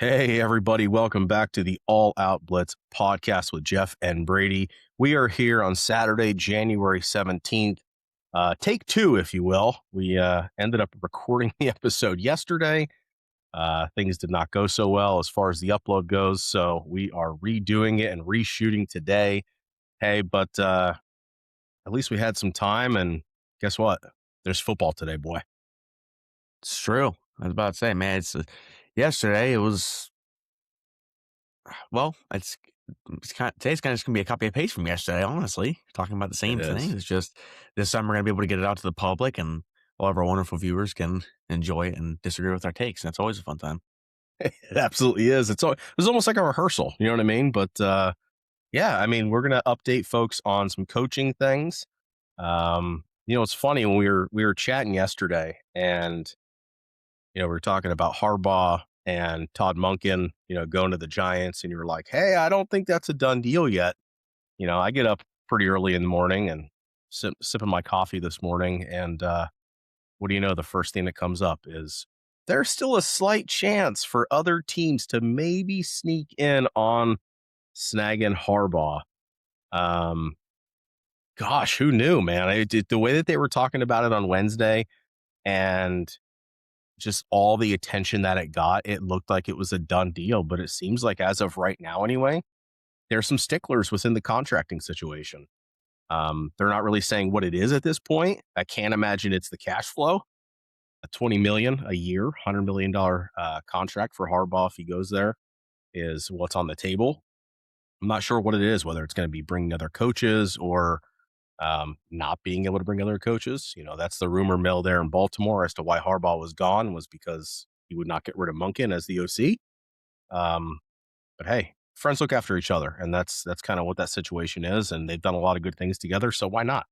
Hey, everybody. Welcome back to the All Out Blitz podcast with Jeff and Brady. We are here on Saturday, January 17th. Take two, if you will. We ended up recording the episode yesterday. Things did not go so well as far as the upload goes, so we are redoing it and reshooting today. Hey, but at least we had some time, and guess what? There's football today, boy. It's true. I was about to say, man, yesterday it was, well, today's kind of just going to be a copy and paste from yesterday, honestly. Talking about the same It is. thing. It's just this time we're going to be able to get it out to the public and all of our wonderful viewers can enjoy it and disagree with our takes. That's always a fun time. It absolutely is. It was almost like a rehearsal, you know what I mean? But yeah, I mean, we're gonna update folks on some coaching things. It's funny when we were chatting yesterday, and we were talking about Harbaugh and Todd Monken, going to the Giants, and you were like, "Hey, I don't think that's a done deal yet." I get up pretty early in the morning and sipping my coffee this morning, and what do you know? The first thing that comes up is there's still a slight chance for other teams to maybe sneak in on snagging Harbaugh. Um, Gosh, who knew, man? The way that they were talking about it on Wednesday and just all the attention that it got, it looked like it was a done deal. But it seems like as of right now, anyway, there's some sticklers within the contracting situation. They're not really saying what it is at this point. I can't imagine it's the cash flow. A $20 million a year, $100 million contract for Harbaugh if he goes there is what's on the table. I'm not sure what it is, whether it's going to be bringing other coaches or not being able to bring other coaches. That's the rumor mill there in Baltimore as to why Harbaugh was gone was because he would not get rid of Monken as the OC. But hey, friends look after each other, and that's kind of what that situation is. And they've done a lot of good things together, so why not?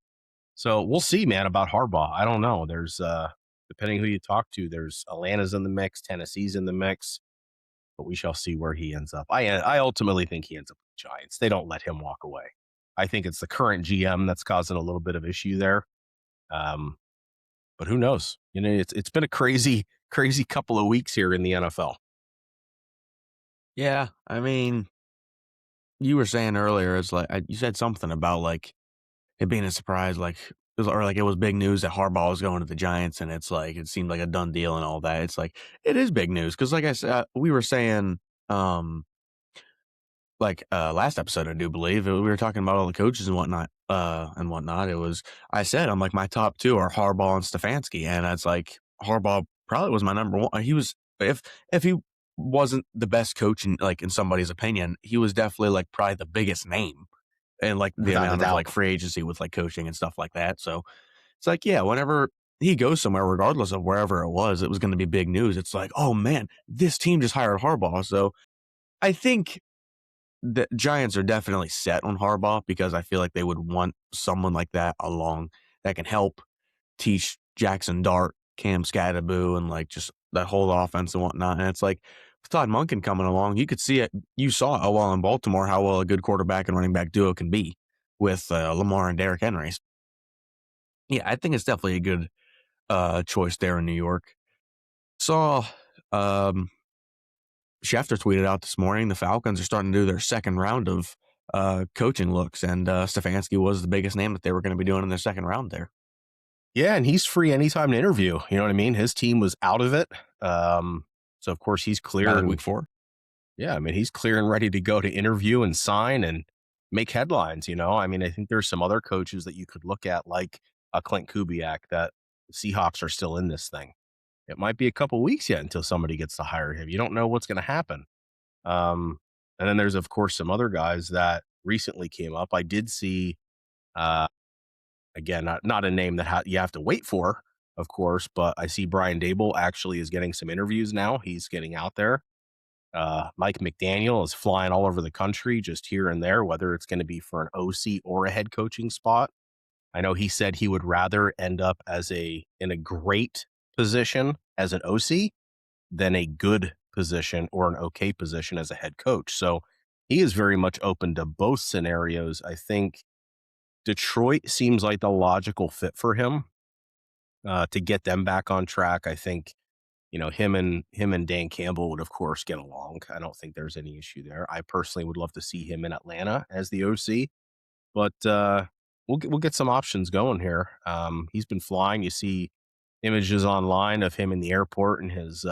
So we'll see, man, about Harbaugh. I don't know. There's depending who you talk to, there's Atlanta's in the mix, Tennessee's in the mix, but we shall see where he ends up. I ultimately think he ends up with the Giants. They don't let him walk away. I think it's the current GM that's causing a little bit of issue there. But who knows? It's been a crazy couple of weeks here in the NFL. Yeah. I mean, you were saying earlier, it's like, you said something about like it being a surprise, it was big news that Harbaugh was going to the Giants, and it's like it seemed like a done deal and all that. It's like it is big news because, like I said, we were saying, last episode, I do believe we were talking about all the coaches and whatnot. It was I'm like my top two are Harbaugh and Stefanski, and it's like Harbaugh probably was my number one. He was if he wasn't the best coach in somebody's opinion, he was definitely like probably the biggest name and like the Without a amount of doubt. like free agency with like coaching and stuff like that. So it's like, yeah, whenever he goes somewhere, regardless of wherever it was going to be big news. It's like, oh man, this team just hired Harbaugh. So I think the Giants are definitely set on Harbaugh because I feel like they would want someone like that along that can help teach Jackson Dart, Cam Scatterboo, and like just that whole offense and whatnot. And it's like with Todd Monken coming along, you could see it. You saw it while in Baltimore how well a good quarterback and running back duo can be with Lamar and Derrick Henry. Yeah, I think it's definitely a good choice there in New York. Saw Schefter tweeted out this morning the Falcons are starting to do their second round of coaching looks, and Stefanski was the biggest name that they were going to be doing in their second round there. Yeah, and he's free anytime to interview. You know what I mean? His team was out of it. So of course he's clear. Like week 4. Yeah, I mean, he's clear and ready to go to interview and sign and make headlines. I mean, I think there's some other coaches that you could look at, like a Clint Kubiak, that the Seahawks are still in this thing. It might be a couple weeks yet until somebody gets to hire him. You don't know what's going to happen. And then there's, of course, some other guys that recently came up. I did see, again, not a name that you have to wait for, of course, but I see Brian Dable actually is getting some interviews now. He's getting out there. Mike McDaniel is flying all over the country, just here and there, whether it's going to be for an OC or a head coaching spot. I know he said he would rather end up in a great position as an OC than a good position or an okay position as a head coach. So he is very much open to both scenarios. I think Detroit seems like the logical fit for him to get them back on track. I think him and Dan Campbell would of course get along. I don't think there's any issue there. I personally would love to see him in Atlanta as the OC, but we'll get some options going here. He's been flying. You see images online of him in the airport in his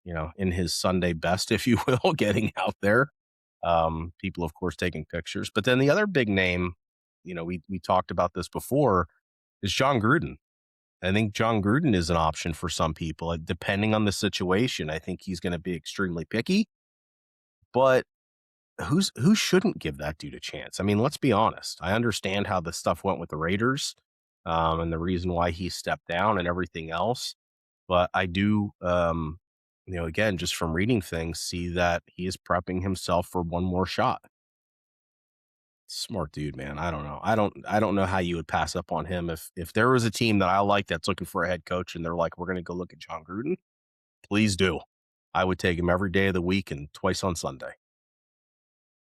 in his Sunday best, if you will, getting out there. People, of course, taking pictures. But then the other big name, we talked about this before, is John Gruden. I think John Gruden is an option for some people, depending on the situation. I think he's going to be extremely picky, but who shouldn't give that dude a chance? I mean, let's be honest. I understand how the stuff went with the Raiders, and the reason why he stepped down and everything else. But I do, again, just from reading things, see that he is prepping himself for one more shot. Smart dude, man. I don't know. I don't know how you would pass up on him if there was a team that I like that's looking for a head coach and they're like, we're going to go look at John Gruden. Please do. I would take him every day of the week and twice on Sunday.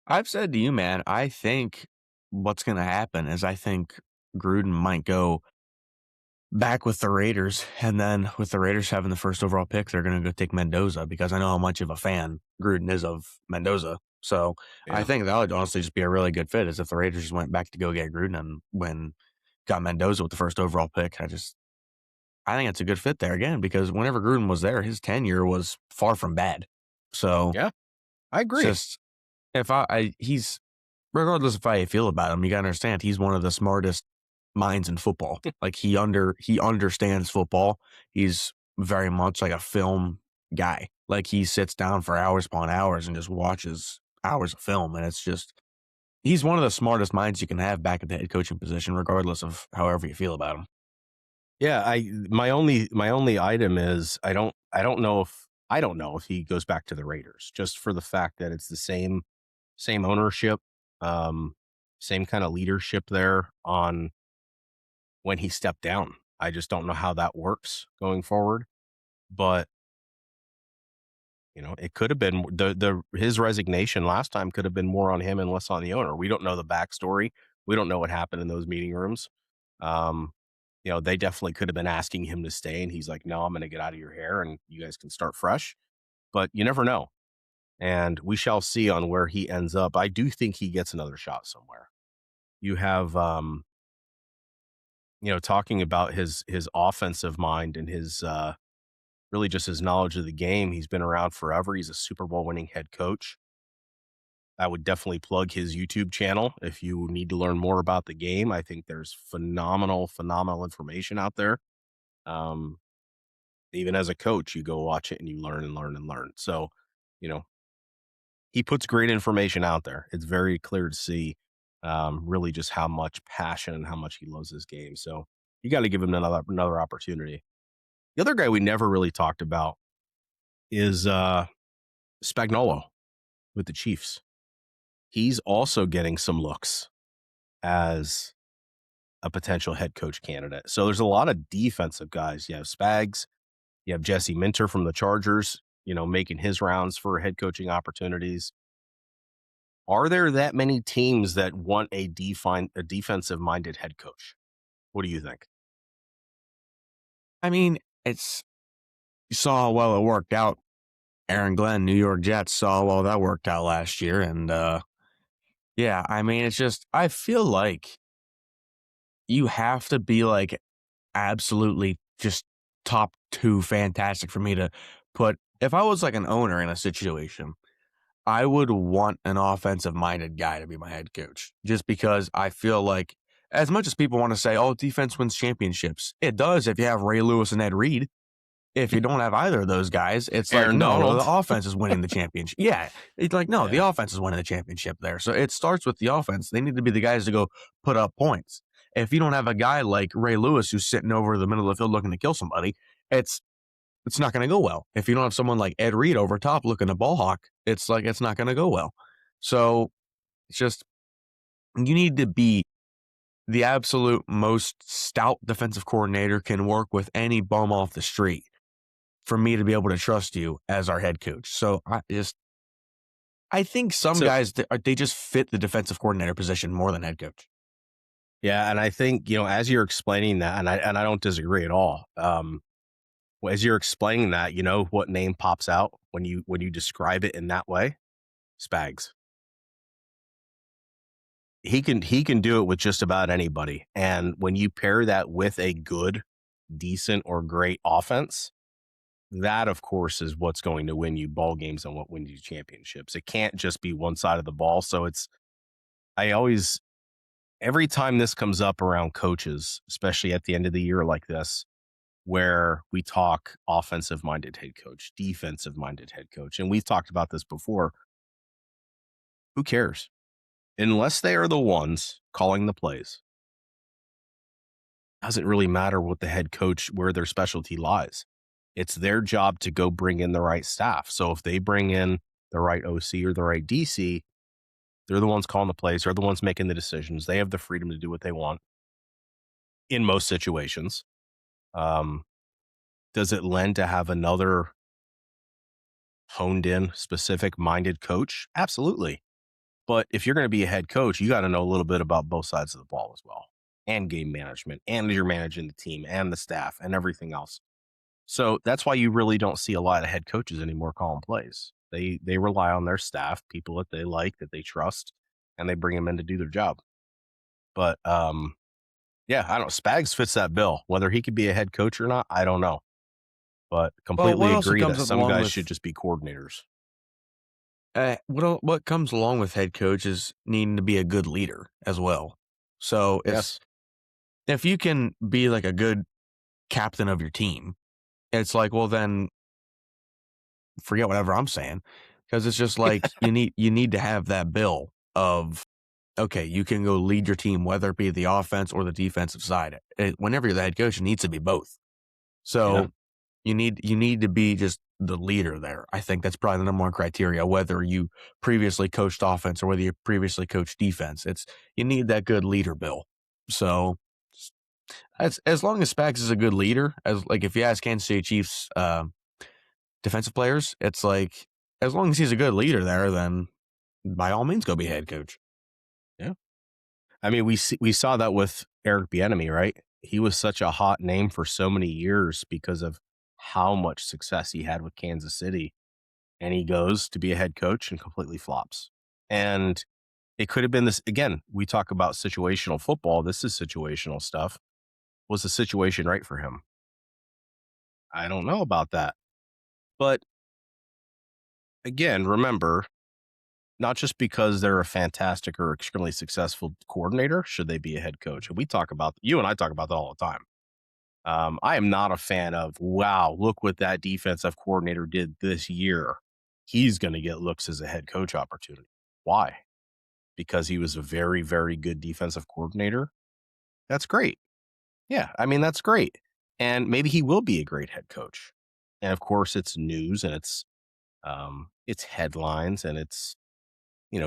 I've said to you, man, I think what's going to happen is I think Gruden might go back with the Raiders, and then with the Raiders having the first overall pick, they're going to go take Mendoza because I know how much of a fan Gruden is of Mendoza. So I Yeah. think that would honestly just be a really good fit is if the Raiders just went back to go get Gruden and got Mendoza with the first overall pick. I think it's a good fit there again because whenever Gruden was there, his tenure was far from bad. So Yeah, I it's agree. just he's regardless of how you feel about him, you gotta understand he's one of the smartest minds in football. Like he understands football. He's very much like a film guy. Like he sits down for hours upon hours and just watches hours of film, and it's just he's one of the smartest minds you can have back at the head coaching position, regardless of however you feel about him. Yeah, my only item is I don't know if he goes back to the Raiders just for the fact that it's the same ownership, um, same kind of leadership there on when he stepped down. I just don't know how that works going forward. But it could have been the his resignation last time could have been more on him and less on the owner. We don't know the backstory. We don't know what happened in those meeting rooms. Um, they definitely could have been asking him to stay, and he's like, "No, I'm going to get out of your hair, and you guys can start fresh." But you never know, and we shall see on where he ends up. I do think he gets another shot somewhere. You have, talking about his offensive mind and his really just his knowledge of the game. He's been around forever. He's a Super Bowl winning head coach. I would definitely plug his YouTube channel if you need to learn more about the game. I think there's phenomenal information out there. Um, Even as a coach, you go watch it and you learn and learn and learn. So, you know, he puts great information out there. It's very clear to see really just how much passion and how much he loves his game. So you got to give him another opportunity. The other guy we never really talked about is Spagnuolo with the Chiefs. He's also getting some looks as a potential head coach candidate. So there's a lot of defensive guys. You have Spags, you have Jesse Minter from the Chargers, making his rounds for head coaching opportunities. Are there that many teams that want a defensive minded head coach? What do you think? I mean, you saw how well it worked out. Aaron Glenn, New York Jets, saw how well that worked out last year. And yeah, I mean, it's just, I feel like you have to be like absolutely just top two fantastic for me to put. If I was like an owner in a situation, I would want an offensive minded guy to be my head coach just because I feel like as much as people want to say, oh, defense wins championships, it does if you have Ray Lewis and Ed Reed. If you don't have either of those guys, it's like, Aaron no, the Donald. offense is winning the championship. Yeah. It's like, no, the Yeah. offense is winning the championship there. So it starts with the offense. They need to be the guys to go put up points. If you don't have a guy like Ray Lewis who's sitting over the middle of the field looking to kill somebody, it's not going to go well. If you don't have someone like Ed Reed over top looking to ball hawk, it's like it's not going to go well. So it's just you need to be the absolute most stout defensive coordinator can work with any bum off the street for me to be able to trust you as our head coach. So I think some So guys, they just fit the defensive coordinator position more than head coach. yeah, and I think as you're explaining that, and I don't disagree at all. Well, as you're explaining that, you know what name pops out when you describe it in that way? Spags. He can do it with just about anybody. And when you pair that with a good, decent, or great offense, that of course is what's going to win you ball games and what wins you championships. It can't just be one side of the ball. So I always every time this comes up around coaches, especially at the end of the year like this, where we talk offensive minded head coach, defensive minded head coach, and we've talked about this before. Who cares? Unless they are the ones calling the plays, doesn't really matter what the head coach, where their specialty lies. It's their job to go bring in the right staff. So if they bring in the right OC or the right DC, they're the ones calling the plays. They're the ones making the decisions. They have the freedom to do what they want in most situations. Does it lend to have another honed in, specific minded coach? Absolutely. But if you're going to be a head coach, you got to know a little bit about both sides of the ball as well, and game management, and you're managing the team and the staff and everything else. So that's why you really don't see a lot of head coaches anymore calling plays. They rely on their staff, people that they like, that they trust, and they bring them in to do their job. But yeah, I don't know. Spags fits that bill. Whether he could be a head coach or not, I don't know. But Well, completely what also agree that comes some along guys with should just be coordinators. what comes along with head coach is needing to be a good leader as well. So Yes. if you can be like a good captain of your team, it's like, well, then forget whatever I'm saying, because it's just like you need to have that bill of, okay, you can go lead your team, whether it be the offense or the defensive side. Whenever you're the head coach, it needs to be both. So Yeah. you need to be just the leader there. I think that's probably the number one criteria, whether you previously coached offense or whether you previously coached defense. You need that good leader, Bill. So as long as Spags is a good leader, as like if you ask Kansas City Chiefs defensive players, it's like as long as he's a good leader there, then by all means go be head coach. Yeah. I mean, we saw that with Eric Bieniemy, right? He was such a hot name for so many years because of how much success he had with Kansas City, and he goes to be a head coach and completely flops. And it could have been this again. We talk about situational football. This is situational stuff. Was the situation right for him? I don't know about that. But again, remember, not just because they're a fantastic or extremely successful coordinator should they be a head coach. And you and I talk about that all the time. I am not a fan of, wow, look what that defensive coordinator did this year. He's going to get looks as a head coach opportunity. Why? Because he was a very, very good defensive coordinator. That's great. Yeah, I mean, that's great. And maybe he will be a great head coach. And of course, it's news and it's headlines and it's,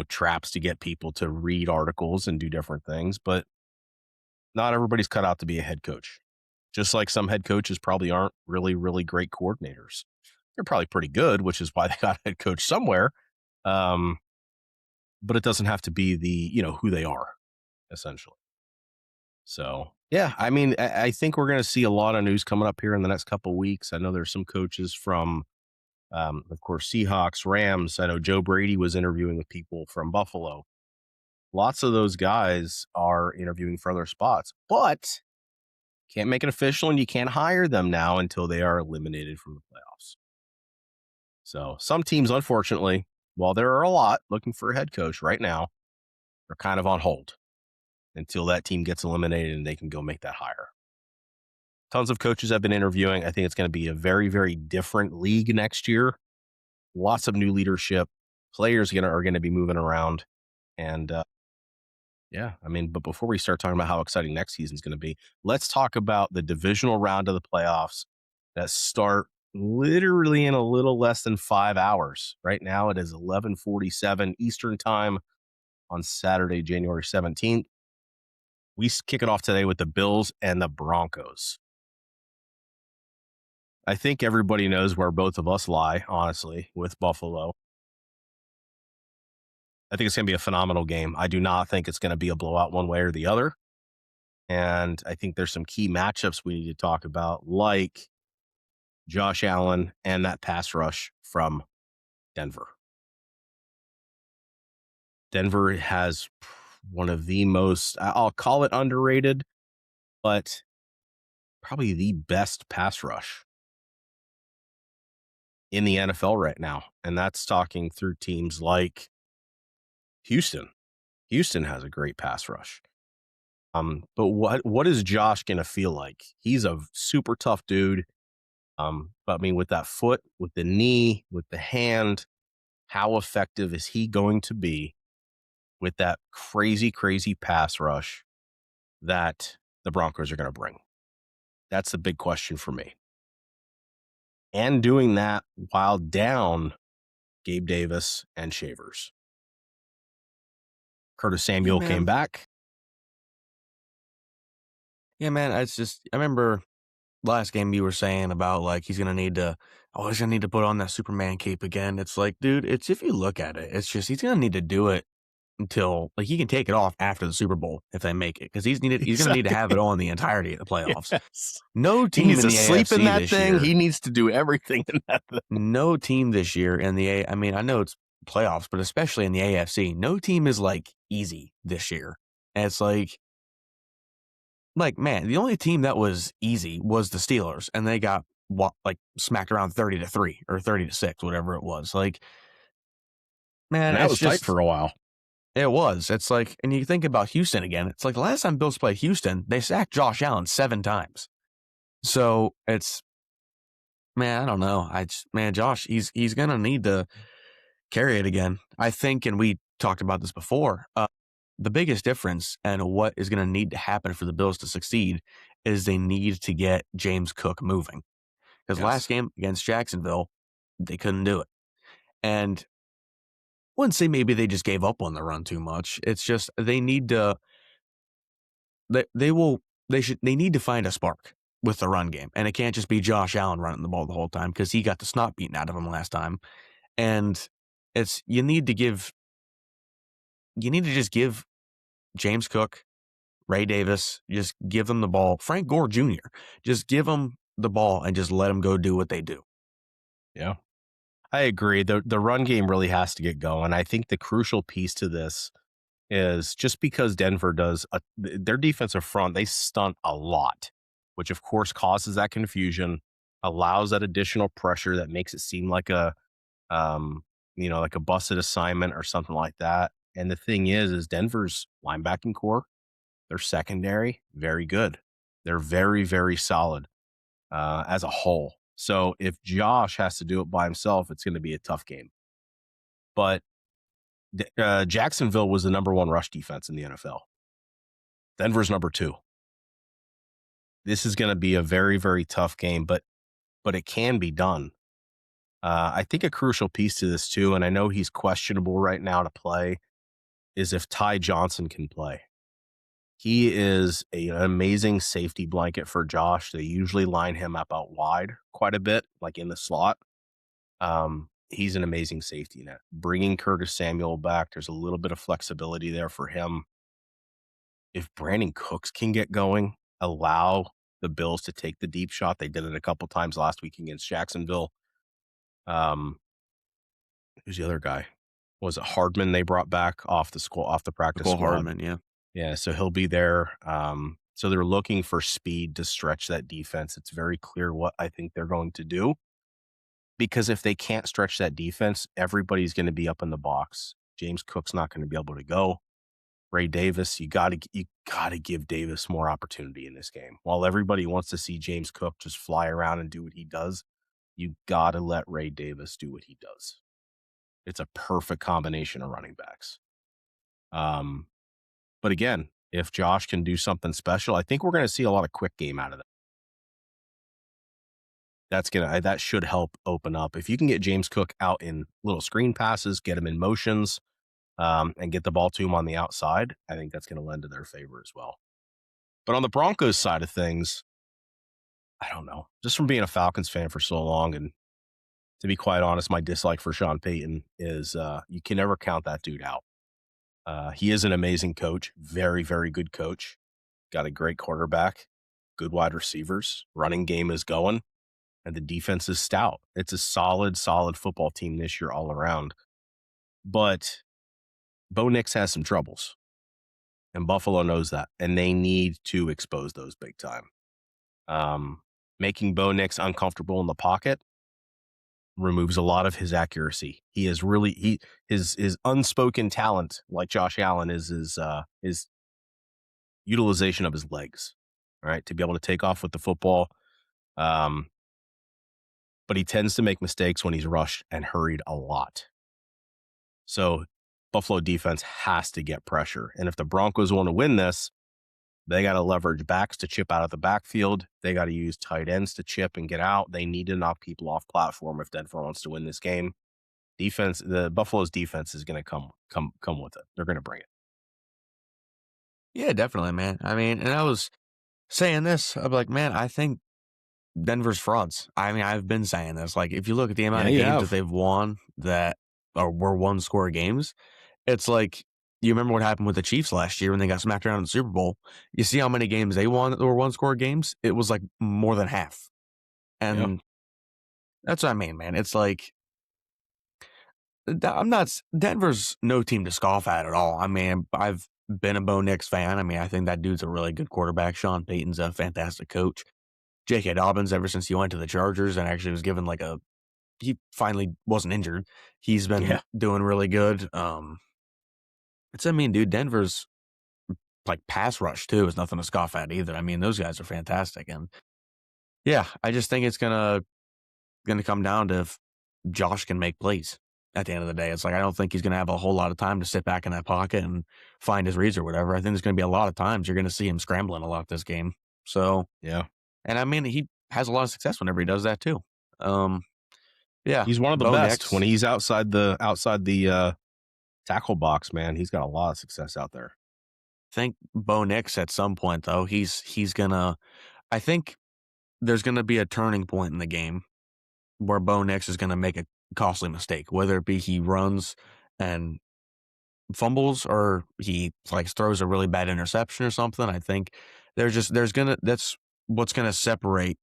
traps to get people to read articles and do different things. But not everybody's cut out to be a head coach. Just like some head coaches probably aren't really, really great coordinators. They're probably pretty good, which is why they got a head coach somewhere. But it doesn't have to be who they are, essentially. So, yeah, I mean, I think we're going to see a lot of news coming up here in the next couple of weeks. I know there's some coaches from, of course, Seahawks, Rams. I know Joe Brady was interviewing with people from Buffalo. Lots of those guys are interviewing for other spots, but can't make it official and you can't hire them now until they are eliminated from the playoffs. So some teams, unfortunately, while there are a lot looking for a head coach right now, are kind of on hold until that team gets eliminated and they can go make that hire. Tons of coaches have been interviewing. I think it's going to be a very, very different league next year. Lots of new leadership. Players are going to be moving around. And yeah, I mean, but before we start talking about how exciting next season is going to be, let's talk about the divisional round of the playoffs that start literally in a little less than 5 hours. Right now, it is 11:47 Eastern time on Saturday, January 17th. We kick it off today with the Bills and the Broncos. I think everybody knows where both of us lie, honestly, with Buffalo. I think it's going to be a phenomenal game. I do not think it's going to be a blowout one way or the other. And I think there's some key matchups we need to talk about, like Josh Allen, and that pass rush from Denver. Denver has one of the most, I'll call it underrated, but probably the best pass rush in the NFL right now. And that's talking through teams like Houston. Houston has a great pass rush. But what is Josh going to feel like? He's a super tough dude. But I mean, with that foot, with the knee, with the hand, how effective is he going to be with that crazy, crazy pass rush that the Broncos are going to bring? That's the big question for me. And doing that while down Gabe Davis and Shavers. Curtis Samuel came back. Yeah, man. It's just, I remember last game you were saying about like he's gonna need to put on that Superman cape again. It's like, dude, it's if you look at it, it's just he's gonna need to do it until like he can take it off after the Super Bowl if they make it, because he's gonna need to have it on the entirety of the playoffs. Yes. No He team needs in to the sleep AFC in that this thing. year. He needs to do everything in that thing. No team this year in the I mean, I know it's playoffs, but especially in the AFC, no team is like easy this year. And it's like, man, the only team that was easy was the Steelers, and they got smacked around 30-3 or 30-6, whatever it was. Like, man, And that was just tight for a while. It was. It's like, and you think about Houston again. It's like the last time Bills played Houston, they sacked Josh Allen 7 times. So it's, man, I don't know. Josh, he's gonna need to carry it again, I think. And we talked about this before. The biggest difference and what is going to need to happen for the Bills to succeed is they need to get James Cook moving. Because last game against Jacksonville, they couldn't do it. And I wouldn't say maybe they just gave up on the run too much. It's just they need to they need to find a spark with the run game. And it can't just be Josh Allen running the ball the whole time, because he got the snot beaten out of him last time. And you need to just give James Cook, Ray Davis, just give them the ball. Frank Gore Jr., just give them the ball and just let them go do what they do. Yeah, I agree. The run game really has to get going. I think the crucial piece to this is just because Denver does their defensive front, they stunt a lot, which of course causes that confusion, allows that additional pressure that makes it seem like a like a busted assignment or something like that. And the thing is Denver's linebacking core, their secondary, very good. They're very, very solid as a whole. So if Josh has to do it by himself, it's going to be a tough game. But Jacksonville was the number 1 rush defense in the NFL. Denver's number 2. This is going to be a very, very tough game, but it can be done. I think a crucial piece to this too, and I know he's questionable right now to play, is if Ty Johnson can play. He is an amazing safety blanket for Josh. They usually line him up out wide quite a bit, like in the slot. He's an amazing safety net. Bringing Curtis Samuel back, there's a little bit of flexibility there for him. If Brandon Cooks can get going, allow the Bills to take the deep shot. They did it a couple times last week against Jacksonville. Who's the other guy? Was it Hardman they brought back off the practice squad? Hardman, yeah. Yeah, so he'll be there. So they're looking for speed to stretch that defense. It's very clear what I think they're going to do. Because if they can't stretch that defense, everybody's going to be up in the box. James Cook's not going to be able to go. Ray Davis, you got to give Davis more opportunity in this game. While everybody wants to see James Cook just fly around and do what he does, you got to let Ray Davis do what he does. It's a perfect combination of running backs. But again, if Josh can do something special, I think we're going to see a lot of quick game out of that. That should help open up. If you can get James Cook out in little screen passes, get him in motions, and get the ball to him on the outside, I think that's going to lend to their favor as well. But on the Broncos side of things, I don't know. Just from being a Falcons fan for so long, and to be quite honest, my dislike for Sean Payton is you can never count that dude out. He is an amazing coach, very, very good coach. Got a great quarterback, good wide receivers. Running game is going. and the defense is stout. It's a solid, solid football team this year all around. But Bo Nix has some troubles, and Buffalo knows that, and they need to expose those big time. Making Bo Nix uncomfortable in the pocket removes a lot of his accuracy. He is really his unspoken talent, like Josh Allen, is his utilization of his legs, right? To be able to take off with the football. But he tends to make mistakes when he's rushed and hurried a lot. So Buffalo defense has to get pressure. And if the Broncos want to win this, they got to leverage backs to chip out of the backfield. They got to use tight ends to chip and get out. They need to knock people off platform if Denver wants to win this game. The Buffalo's defense is going to come with it. They're going to bring it. Yeah, definitely, man. I mean, and I was saying this, I'm like, man, I think Denver's frauds. I mean, I've been saying this. Like, if you look at the amount of games that they've won that were one-score games, it's like, you remember what happened with the Chiefs last year when they got smacked around in the Super Bowl? You see how many games they won that were one-score games? It was like more than half. And that's what I mean, man. It's like, Denver's no team to scoff at all. I mean, I've been a Bo Nix fan. I mean, I think that dude's a really good quarterback. Sean Payton's a fantastic coach. J.K. Dobbins, ever since he went to the Chargers and actually was given he finally wasn't injured. He's been doing really good. Dude, Denver's like pass rush too is nothing to scoff at either. I mean, those guys are fantastic. And yeah, I just think it's gonna come down to if Josh can make plays at the end of the day. It's like, I don't think he's gonna have a whole lot of time to sit back in that pocket and find his reads or whatever. I think there's gonna be a lot of times you're gonna see him scrambling a lot this game. So yeah. And I mean, he has a lot of success whenever he does that too. Yeah, He's one of the Bo best Nix. when he's outside the tackle box, man. He's got a lot of success out there. I think Bo Nix at some point though, I think there's gonna be a turning point in the game where Bo Nix is gonna make a costly mistake, whether it be he runs and fumbles or he throws a really bad interception or something. I think that's what's gonna separate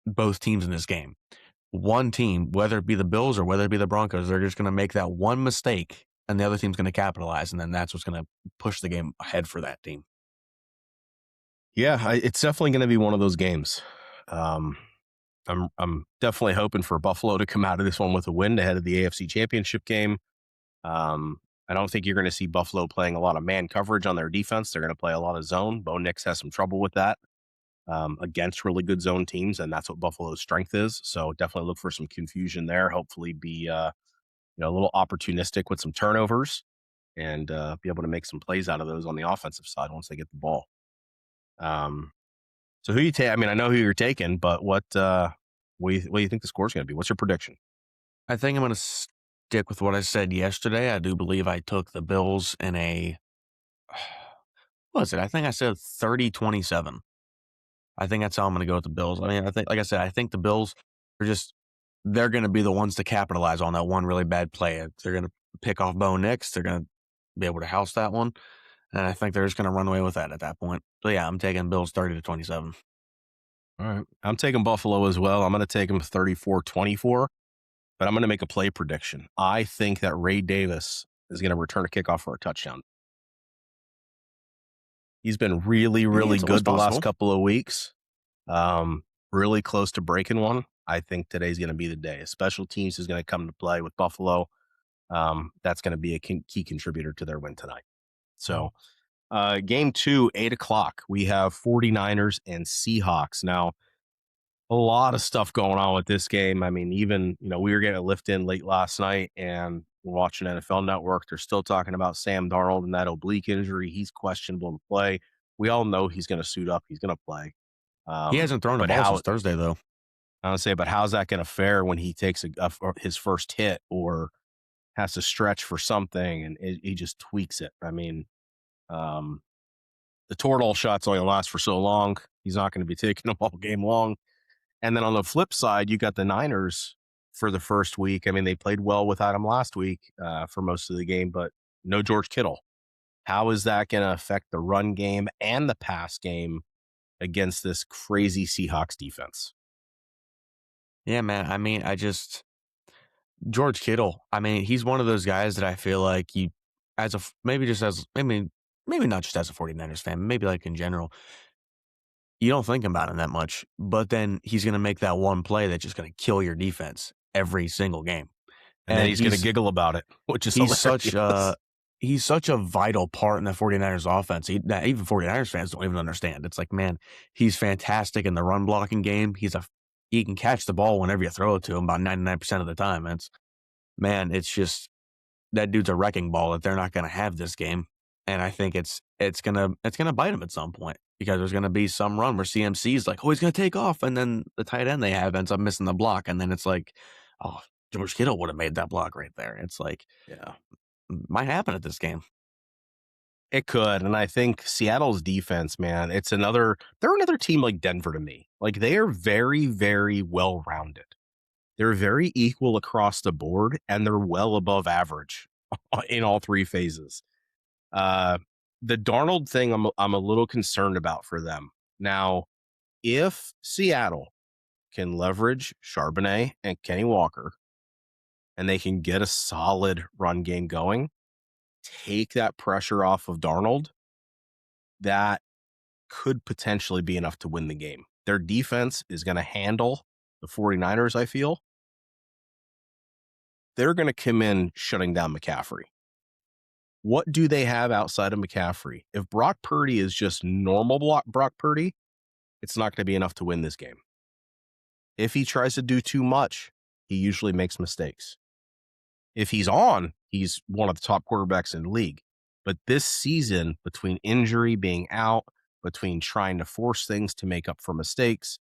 both teams in this game. One team, whether it be the Bills or whether it be the Broncos, they're just going to make that one mistake and the other team's going to capitalize. And then that's what's going to push the game ahead for that team. Yeah, it's definitely going to be one of those games. I'm definitely hoping for Buffalo to come out of this one with a win ahead of the AFC Championship game. I don't think you're going to see Buffalo playing a lot of man coverage on their defense. They're going to play a lot of zone. Bo Nix has some trouble with that. Against really good zone teams, and that's what Buffalo's strength is. So definitely look for some confusion there. Hopefully be a little opportunistic with some turnovers and be able to make some plays out of those on the offensive side once they get the ball. So who you take? I mean, I know who you're taking, but what do you think the score's going to be? What's your prediction? I think I'm going to stick with what I said yesterday. I do believe I took the Bills in what was it? I think I said 30-27. I think that's how I'm going to go with the Bills. I mean, I think the Bills they're going to be the ones to capitalize on that one really bad play. They're going to pick off Bo Nix. They're going to be able to house that one. And I think they're just going to run away with that at that point. So yeah, I'm taking Bills 30-27. All right. I'm taking Buffalo as well. I'm going to take them 34-24, but I'm going to make a play prediction. I think that Ray Davis is going to return a kickoff for a touchdown. He's been really, really good the last couple of weeks. Really close to breaking one. I think today's going to be the day. Special teams is going to come to play with Buffalo. That's going to be a key contributor to their win tonight. So game 2, 8 o'clock, we have 49ers and Seahawks. Now, a lot of stuff going on with this game. I mean, even, we were getting a lift in late last night and watching NFL Network. They're still talking about Sam Darnold and that oblique injury. He's questionable to play. We all know he's going to suit up. He's going to play. He hasn't thrown a ball since Thursday, though. I would say, but how's that going to fare when he takes his first hit or has to stretch for something and he just tweaks it? I mean, the Toradol shot's only last for so long. He's not going to be taking them all game long. And then on the flip side, you got the Niners for the first week. I mean, they played well without him last week for most of the game, but no George Kittle. How is that going to affect the run game and the pass game against this crazy Seahawks defense? Yeah, man. I mean, George Kittle. I mean, he's one of those guys that I feel like maybe not just as a 49ers fan, maybe like in general, you don't think about him that much, but then he's going to make that one play that's just going to kill your defense every single game. And then And he's going to giggle about it, which is he's such hilarious. he's such a vital part in the 49ers offense. Even 49ers fans don't even understand. It's like, man, he's fantastic in the run blocking game. He can catch the ball whenever you throw it to him about 99% of the time. It's just that dude's a wrecking ball that they're not going to have this game. And I think it's gonna bite him at some point because there's gonna be some run where CMC's like, oh, he's gonna take off, and then the tight end they have ends up missing the block, and then it's like, oh, George Kittle would have made that block right there. It's like, Yeah, might happen at this game. it could. And I think Seattle's defense, man, they're another team like Denver to me. Like they are very, very well rounded. They're very equal across the board, and they're well above average in all three phases. Uh, the Darnold thing, I'm a little concerned about for them. Now, if Seattle can leverage Charbonnet and Kenny Walker, and they can get a solid run game going, take that pressure off of Darnold, that could potentially be enough to win the game. Their defense is going to handle the 49ers, I feel. They're going to come in shutting down McCaffrey. What do they have outside of McCaffrey? If Brock Purdy is just normal Brock Purdy, it's not going to be enough to win this game. If he tries to do too much, he usually makes mistakes. If he's on, he's one of the top quarterbacks in the league. But this season, between injury, being out, between trying to force things to make up for mistakes,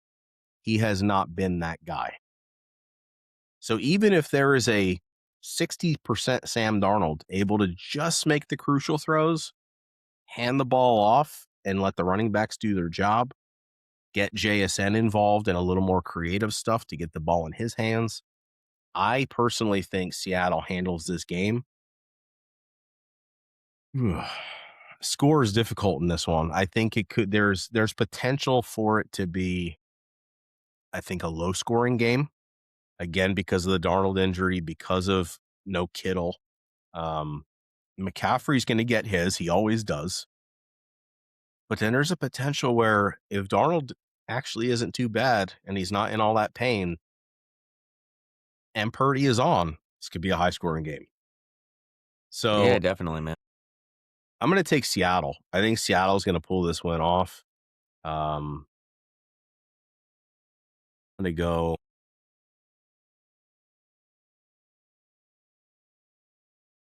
he has not been that guy. So even if there is a 60% Sam Darnold able to just make the crucial throws, hand the ball off, and let the running backs do their job, get JSN involved in a little more creative stuff to get the ball in his hands, I personally think Seattle handles this game. Score is difficult in this one. I think it could. There's potential for it to be, I think, a low scoring game. Again, because of the Darnold injury, because of no Kittle. McCaffrey's going to get his. He always does. But then there's a potential where if Darnold actually isn't too bad and he's not in all that pain and Purdy is on, this could be a high scoring game. So Yeah, definitely, man. I'm going to take Seattle. I think Seattle's going to pull this one off. I'm going to go.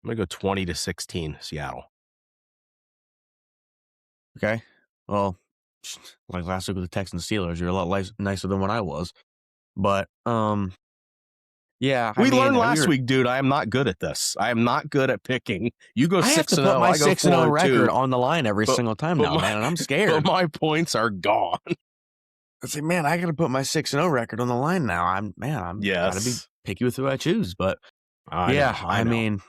I'm going to go 20-16 Seattle. Okay. Well, like last week with the Texans and Steelers, you're a lot nicer than what I was. But yeah, We learned last week, dude. I am not good at this. I am not good at picking. You go 6-0. I have to put my 6-0 record on the line every single time now, man, and I'm scared. But my points are gone. I say, man, I got to put my 6-0 record on the line now. I'm yes. gotta be picky with who I choose. But I mean,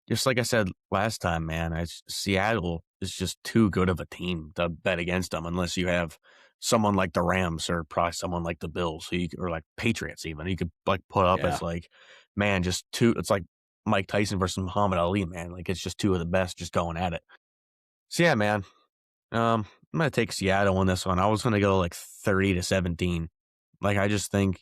just like I said last time, man, Seattle is just too good of a team to bet against them unless you have someone like the Rams or probably someone like the Bills or like Patriots even. You could like put up as like, man, just two. It's like Mike Tyson versus Muhammad Ali, man. Like it's just two of the best just going at it. So yeah, man. I'm gonna take Seattle on this one. I was gonna go like 30-17. Like I just think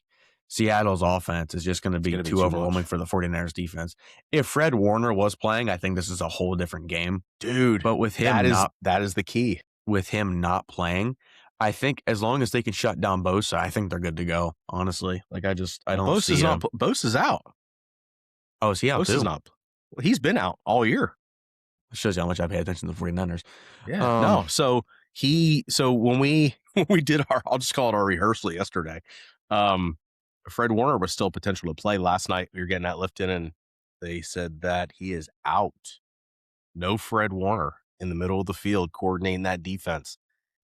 Seattle's offense is just going to be too overwhelming for the 49ers defense. If Fred Warner was playing, I think this is a whole different game. Dude, but with him that is the key. With him not playing, I think as long as they can shut down Bosa, I think they're good to go, honestly. Like I don't see him. Bosa's out. Oh, is he out Bosa's too? Not. Well, he's been out all year. It shows you how much I pay attention to the 49ers. Yeah. No. So when we did I'll just call it our rehearsal yesterday, Fred Warner was still potential to play last night. We were getting that lift in, and they said that he is out. No Fred Warner in the middle of the field coordinating that defense.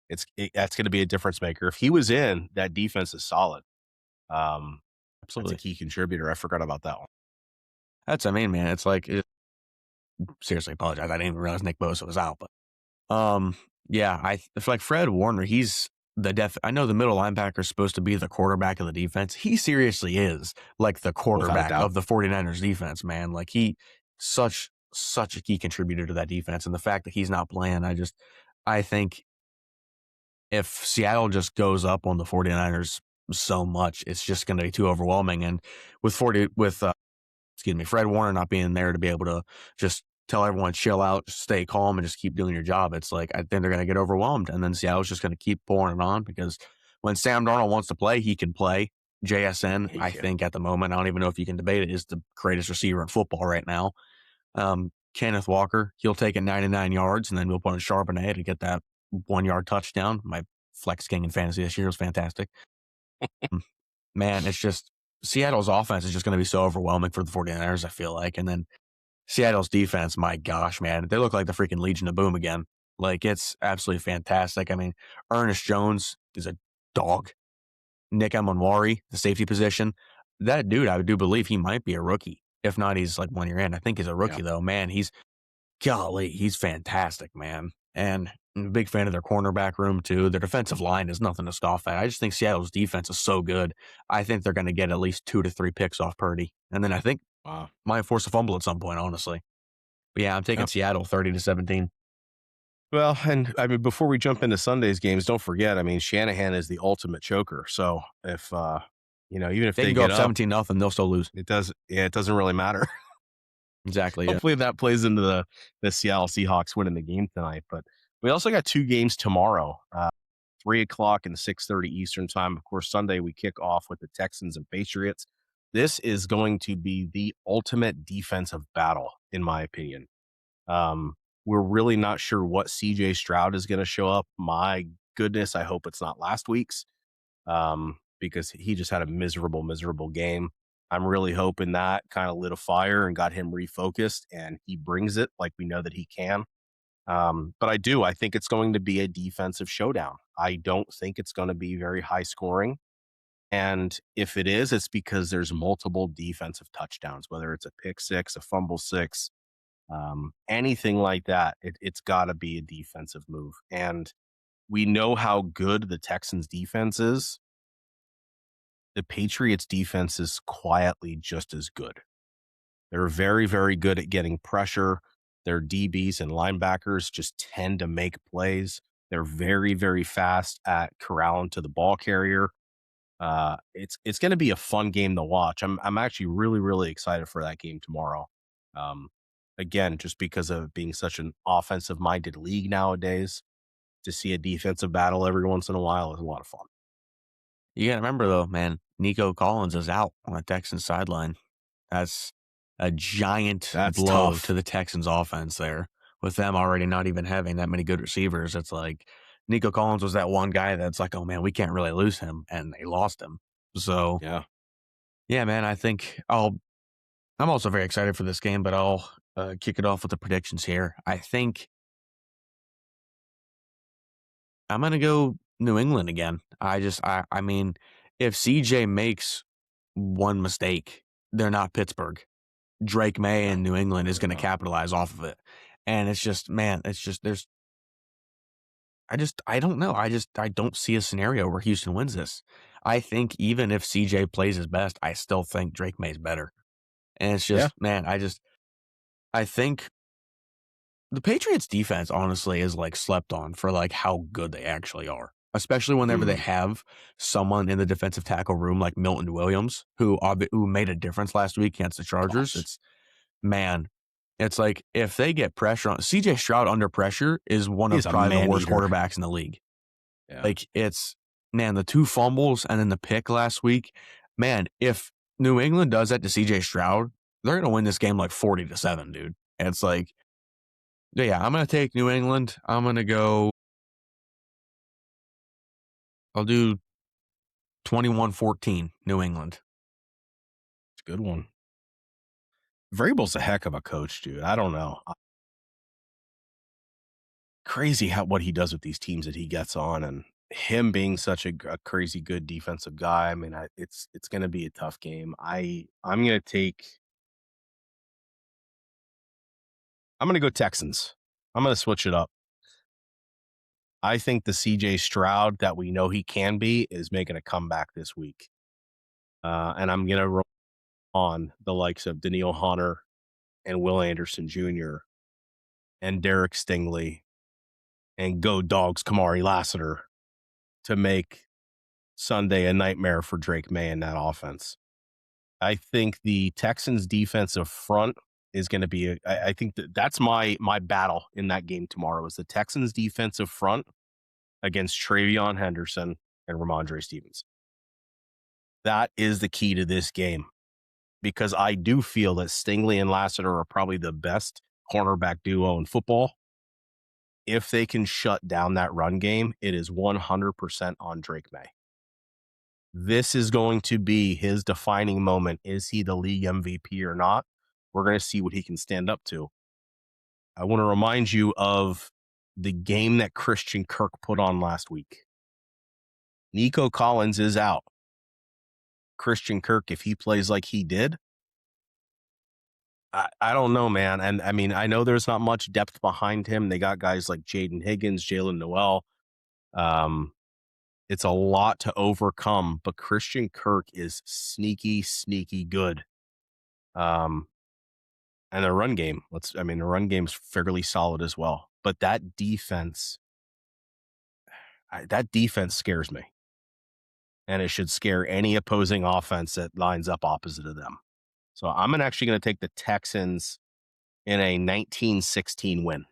That's going to be a difference maker. If he was in, that defense is solid. Absolutely. That's a key contributor. I forgot about that one. That's man. It's like, seriously, apologize. I didn't even realize Nick Bosa was out, but yeah, it's like Fred Warner. He's I know the middle linebacker is supposed to be the quarterback of the defense. He seriously is like the without a quarterback doubt. of the 49ers defense, man. Like such a key contributor to that defense. And the fact that he's not playing, I think if Seattle just goes up on the 49ers so much, it's just going to be too overwhelming. And with Fred Warner not being there to be able to just tell everyone chill out, just stay calm, and just keep doing your job, it's like I think they're going to get overwhelmed, and then Seattle's just going to keep pouring it on because when Sam Darnold wants to play, he can play. JSN, He I can. think at the moment, I don't even know if you can debate it, is the greatest receiver in football right now. Kenneth Walker, he'll take it 99 yards, and then we'll put in Charbonnet to get that 1 yard touchdown. My flex king in fantasy this year was fantastic. Man, it's just Seattle's offense is just going to be so overwhelming for the 49ers, I feel like. And then Seattle's defense, my gosh, man, they look like the freaking Legion of Boom again. Like, it's absolutely fantastic. I mean, Ernest Jones is a dog. Nick Emanwari, the safety position, that dude, I do believe he might be a rookie. If not, he's like 1 year in. I think he's a Yeah. rookie, though. Man, he's fantastic, man. And I'm a big fan of their cornerback room, too. Their defensive line is nothing to scoff at. I just think Seattle's defense is so good. I think they're going to get at least 2 to 3 picks off Purdy. And then I think Wow. might force a fumble at some point, honestly. But yeah, I'm taking Yeah. Seattle 30-17. Well, and I mean, before we jump into Sunday's games, don't forget, I mean, Shanahan is the ultimate choker. So if even if They they can go get up up, 17-0, they'll still lose. it doesn't really matter. Exactly, yeah. Hopefully that plays into the Seattle Seahawks winning the game tonight. But we also got 2 games tomorrow, 3:00 and 6:30 Eastern time. Of course, Sunday we kick off with the Texans and Patriots. This is going to be the ultimate defensive battle, in my opinion. We're really not sure what CJ Stroud is going to show up. My goodness, I hope it's not last week's, because he just had a miserable, miserable game. I'm really hoping that kind of lit a fire and got him refocused, and he brings it like we know that he can. But I think it's going to be a defensive showdown. I don't think it's going to be very high scoring. And if it is, it's because there's multiple defensive touchdowns, whether it's a pick six, a fumble six, anything like that. It's got to be a defensive move. And we know how good the Texans defense is. The Patriots defense is quietly just as good. They're very, very good at getting pressure. Their DBs and linebackers just tend to make plays. They're very, very fast at corralling to the ball carrier. It's going to be a fun game to watch. I'm actually really, really excited for that game tomorrow. Um, Again, just because of it being such an offensive minded league nowadays, to see a defensive battle every once in a while is a lot of fun. You got to remember, though, man, Nico Collins is out on the Texans sideline. That's a giant That's blow tough. to the Texans offense there. With them already not even having that many good receivers, it's like Nico Collins was that one guy that's like, oh man, we can't really lose him, and they lost him. So Yeah. yeah, man, I'm also very excited for this game, but I'll kick it off with the predictions here. I think I'm gonna go New England again. I mean, if CJ makes one mistake, they're not Pittsburgh. Drake May Yeah. in New England is going to No. capitalize off of it. And it's just, man, it's just, I don't know. I don't see a scenario where Houston wins this. I think even if CJ plays his best, I still think Drake May's better. And it's Yeah. just, man, I think the Patriots defense honestly is like slept on for like how good they actually are. Especially whenever they Mhm. have someone in the defensive tackle room like Milton Williams, who made a difference last week against the Of Chargers. course. Man, it's like if they get pressure on CJ Stroud under pressure is one He's of a probably the man worst eater. quarterbacks in the league. Yeah. Like the 2 fumbles and then the pick last week. Man, if New England does that to CJ Stroud, they're gonna win this game like 40-7, dude. And it's like, yeah, I'm gonna take New England. I'll do 21-14, New England. It's a good one. Vrabel's a heck of a coach, dude. I don't know. Crazy what he does with these teams that he gets on, and him being such a crazy good defensive guy. I mean, it's going to be a tough game. I'm going to go Texans. I'm going to switch it up. I think the CJ Stroud that we know he can be is making a comeback this week. And I'm going to roll on the likes of Daniil Hunter and Will Anderson Jr. and Derek Stingley and Go Dogs Kamari Lassiter to make Sunday a nightmare for Drake May in that offense. I think the Texans defensive front is going to be I think that's my battle in that game tomorrow is the Texans defensive front against Travion Henderson and Ramondre Stevens. That is the key to this game because I do feel that Stingley and Lassiter are probably the best cornerback duo in football. If they can shut down that run game, it is 100% on Drake May. This is going to be his defining moment. Is he the league MVP or not? We're going to see what he can stand up to. I want to remind you of the game that Christian Kirk put on last week. Nico Collins is out. Christian Kirk, if he plays like he did, I don't know, man. And I mean, I know there's not much depth behind him. They got guys like Jaden Higgins, Jalen Noel. It's a lot to overcome, but Christian Kirk is sneaky, sneaky good. And the run game, the run game's fairly solid as well. But that defense scares me. And it should scare any opposing offense that lines up opposite of them. So I'm actually going to take the Texans in a 19-16 win.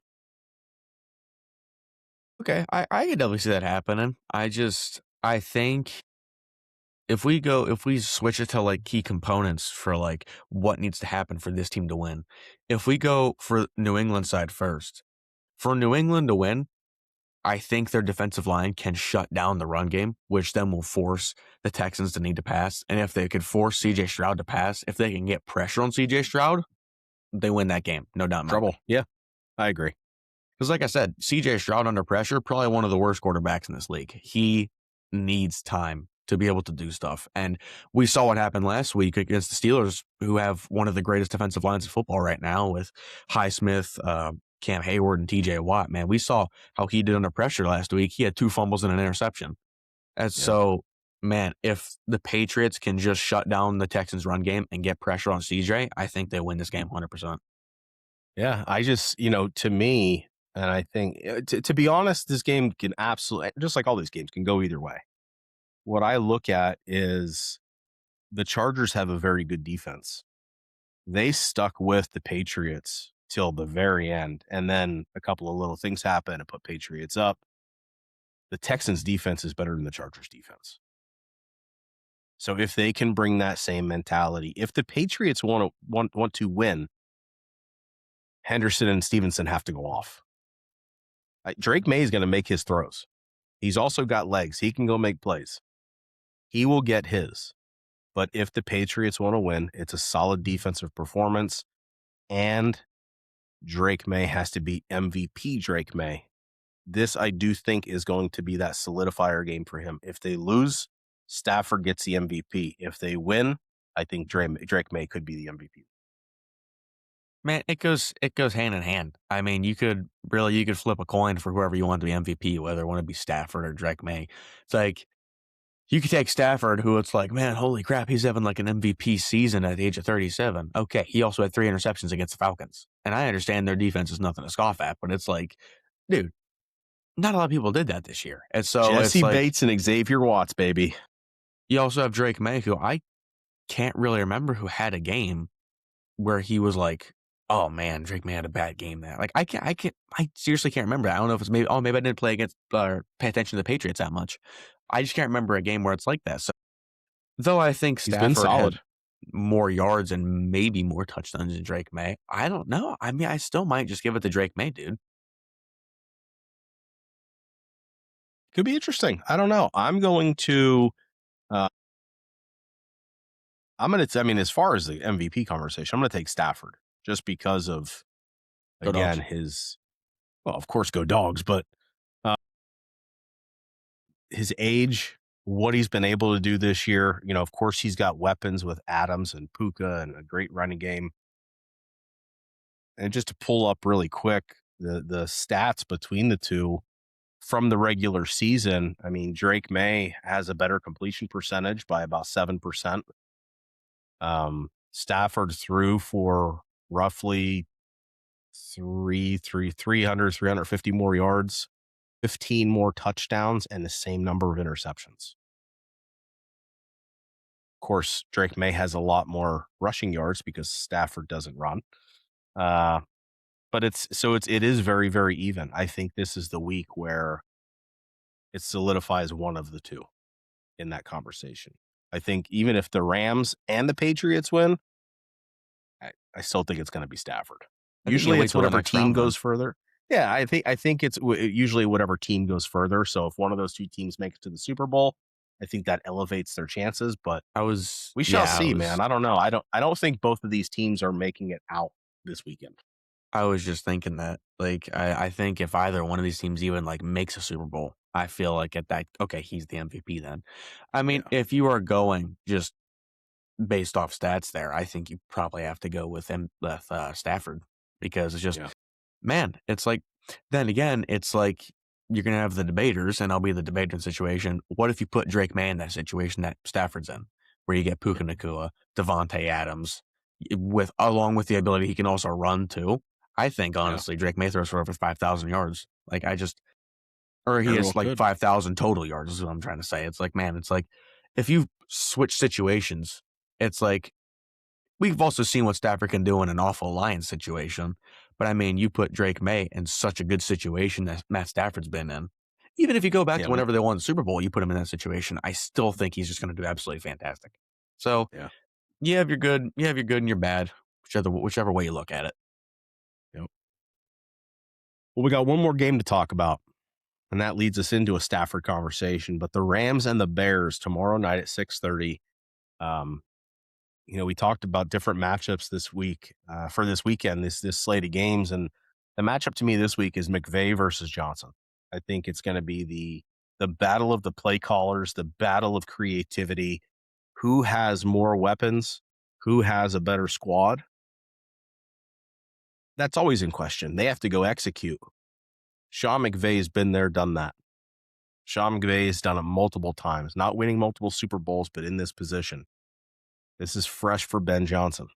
Okay, I could definitely see that happening. I think if we switch it to like key components for like what needs to happen for this team to win, if we go for New England side first, for New England to win, I think their defensive line can shut down the run game, which then will force the Texans to need to pass. And if they could force CJ Stroud to pass, if they can get pressure on CJ Stroud, they win that game. No doubt. Trouble. Yeah, I agree. Because like I said, CJ Stroud under pressure, probably one of the worst quarterbacks in this league. He needs time to be able to do stuff. And we saw what happened last week against the Steelers, who have one of the greatest defensive lines in football right now with Highsmith, Cam Hayward, and TJ Watt. Man, we saw how he did under pressure last week. He had 2 fumbles and an interception. And so, man, if the Patriots can just shut down the Texans run game and get pressure on CJ, I think they win this game 100%. Yeah, I just, to me, and I think, to be honest, this game can absolutely, just like all these games, can go either way. What I look at is the Chargers have a very good defense. They stuck with the Patriots till the very end, and then a couple of little things happen and put Patriots up. The Texans defense is better than the Chargers defense. So if they can bring that same mentality, if the Patriots want to win, Henderson and Stevenson have to go off. Drake May is going to make his throws. He's also got legs. He can go make plays. He will get his. But if the Patriots want to win, it's a solid defensive performance. And Drake May has to be MVP Drake May. This, I do think, is going to be that solidifier game for him. If they lose, Stafford gets the MVP. If they win, I think Drake May could be the MVP. Man, it goes hand in hand. I mean, you could flip a coin for whoever you want to be MVP, whether it want to be Stafford or Drake May. It's like you could take Stafford, who it's like, man, holy crap, he's having like an MVP season at the age of 37. Okay, he also had 3 interceptions against the Falcons. And I understand their defense is nothing to scoff at, but it's like, dude, not a lot of people did that this year. And so Jesse it's like, Bates and Xavier Watts, baby. You also have Drake May, who I can't really remember who had a game where he was like, oh man, Drake May had a bad game there. Like I seriously can't remember. I don't know if it's maybe I didn't play against or pay attention to the Patriots that much. I just can't remember a game where it's like that. So though I think He's been Stafford solid. had more yards and maybe more touchdowns than Drake May, I don't know. I mean, I still might just give it to Drake May, dude. Could be interesting. I don't know. I'm going to as far as the MVP conversation, I'm going to take Stafford just because of, Go again, Dogs. of course, go Dogs, but his age, what he's been able to do this year. Of course, he's got weapons with Adams and Puka and a great running game. And just to pull up really quick, the stats between the two, from the regular season, I mean, Drake May has a better completion percentage by about 7%. Stafford threw for roughly 350 more yards, 15 more touchdowns, and the same number of interceptions. Of course, Drake May has a lot more rushing yards because Stafford doesn't run. But it is very, very even. I think this is the week where it solidifies one of the two in that conversation. I think even if the Rams and the Patriots win, I still think it's going to be Stafford. I think you Usually wait it's till the whatever next team round then. goes further. Yeah, I think it's usually whatever team goes further. So if one of those two teams make it to the Super Bowl, I think that elevates their chances. But we shall see, man. I don't know. I don't think both of these teams are making it out this weekend. I was just thinking that. Like, I think if either one of these teams even like makes a Super Bowl, I feel like at that, okay, he's the MVP then. I mean, Yeah. if you are going just based off stats there, I think you probably have to go with him with Stafford, because it's just, Yeah. man, it's like, then again, it's like you're gonna have the debaters, and I'll be the debater in the situation. What if you put Drake May in that situation that Stafford's in, where you get Puka Nacua, Devontae Adams, along with the ability he can also run too? I think Yeah. honestly, Drake May throws for over 5,000 yards. Like, or he Very well has like could. 5,000 total yards. Is what I'm trying to say. It's like, man, it's like if you switch situations, it's like we've also seen what Stafford can do in an awful Lions situation. But I mean, you put Drake May in such a good situation that Matt Stafford's been in. Even if you go back Yeah. to whenever they won the Super Bowl, you put him in that situation, I still think he's just going to do absolutely fantastic. So Yeah. you have your good, and your bad, whichever way you look at it. Yep. Well, we got one more game to talk about, and that leads us into a Stafford conversation. But the Rams and the Bears tomorrow night at 6:30. We talked about different matchups this week for this weekend, this slate of games, and the matchup to me this week is McVay versus Johnson. I think it's going to be the battle of the play callers, the battle of creativity. Who has more weapons? Who has a better squad? That's always in question. They have to go execute. Sean McVay's been there, done that. Sean McVay has done it multiple times, not winning multiple Super Bowls, but in this position. This is fresh for Ben Johnson.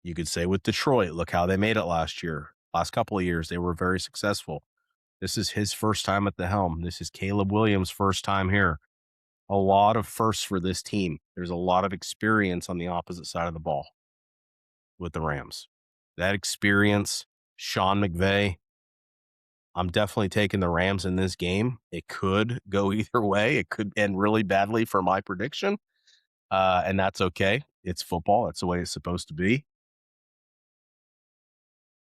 You could say with Detroit, look how they made it last year. Last couple of years, they were very successful. This is his first time at the helm. This is Caleb Williams' first time here. A lot of firsts for this team. There's a lot of experience on the opposite side of the ball with the Rams. That experience, Sean McVay, I'm definitely taking the Rams in this game. It could go either way. It could end really badly for my prediction, and that's okay. It's football. That's the way it's supposed to be.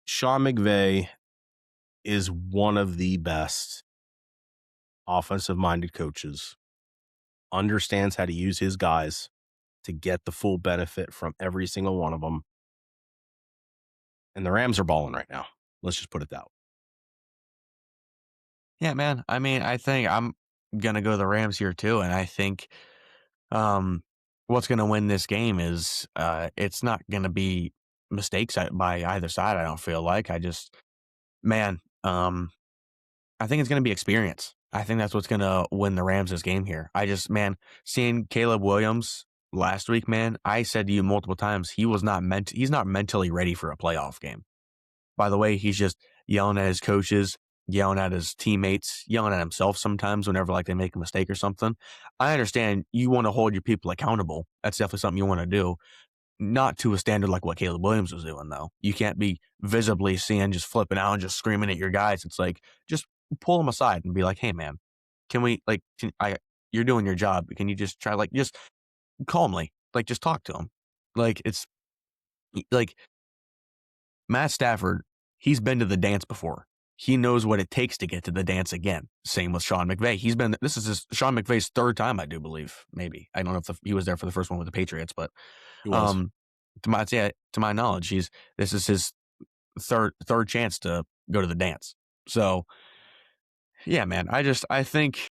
Sean McVay is one of the best offensive-minded coaches, understands how to use his guys to get the full benefit from every single one of them. And the Rams are balling right now. Let's just put it that way. Yeah, man. I mean, I think I'm gonna go the Rams here too, and I think what's gonna win this game is it's not gonna be mistakes by either side. I don't feel like. Man, I think it's gonna be experience. I think that's what's gonna win the Rams this game here. Man, seeing Caleb Williams last week, man, I said to you multiple times he's not mentally ready for a playoff game. By the way, he's just yelling at his coaches, yelling at his teammates, yelling at himself sometimes whenever like they make a mistake or something. I understand you want to hold your people accountable. That's definitely something you want to do. Not to a standard like what Caleb Williams was doing, though. You can't be visibly seen just flipping out and just screaming at your guys. It's like, just pull them aside and be like, hey, man, you're doing your job. Can you just try, like, just calmly, like, just talk to him? Like, it's like, Matt Stafford, he's been to the dance before. He knows what it takes to get to the dance again. Same with Sean McVay. This is Sean McVay's third time, I do believe. Maybe. I don't know if he was there for the first one with the Patriots, but He was. to my knowledge, this is his third chance to go to the dance. So yeah, man, I think